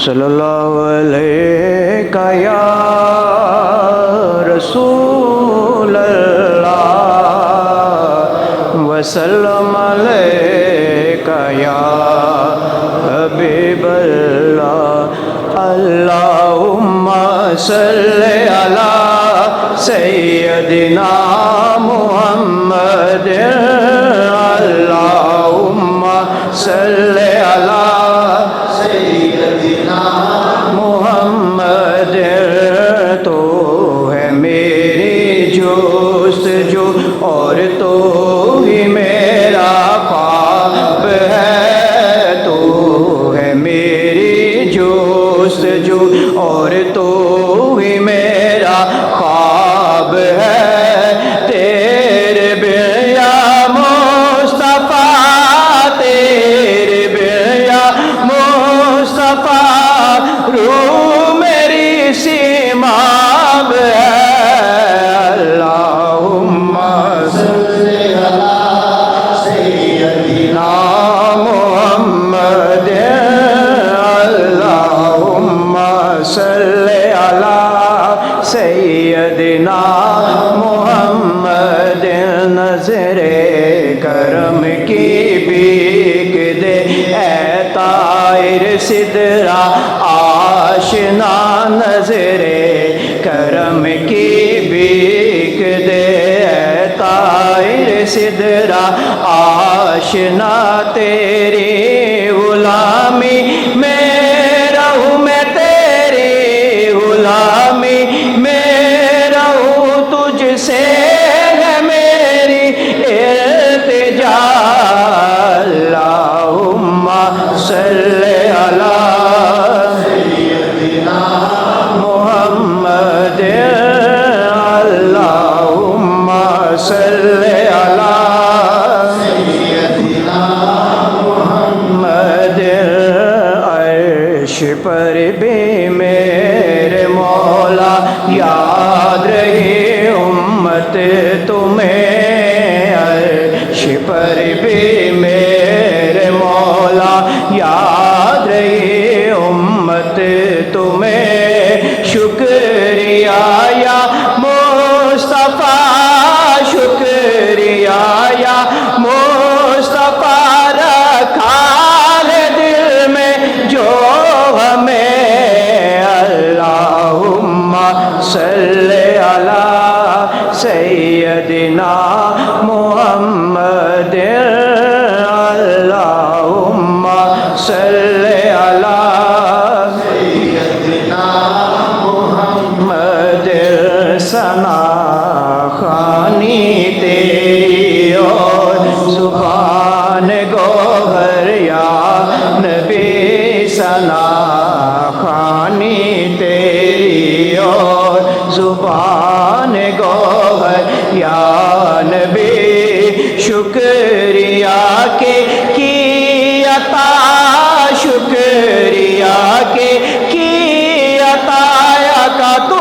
صلی اللہ علیہ یا رسول اللہ وسلم علیہ یا حبیب اللہ اللہم صلی علی سیدنا محمد اللہم صلی علی سیدنا محمد تو ہے میری جستجو اور تو ہی میرا خواب ہے تو ہے میری جستجو اور تو ہی میرا خواب ہے تیرے بن یا مصطفیٰ تیرے بن یا مصطفیٰ روح میری سیماب ہے اللہم صلی علی سیدنا محمد اللہم صلی علی سیدنا محمد نظر کرم کی بھیک دے اے طائر سدرا آشنا نظر کرم کی بھیک دے اے طائر سدرا آشنا تیری غلامی میں رہوں میں تیری غلامی میں رہوں تجھ سے ہے میری التجا اللہم صلی علی سیدنا محمد اللہم صلی علی سیدنا محمد عرش پر بھی میرے مولا یاد رہی امت تمہیں عرش پر بھی میرے مولا یاد رہی امت تمہیں شکریہ یا مصطفیٰ شکریہ یا مصطفیٰ رکھا ہے دل میں جو ہمیں اللہم صلی علی سیدنا محمد اللہم صلی علی سیدنا محمد ثنا خوانی تیری اور زبان گوہر یا نبی ثنا خوانی تیری اور زبان گوہر یا نبی شکریہ کے کی عطا شکریہ کے کی عطا کا تو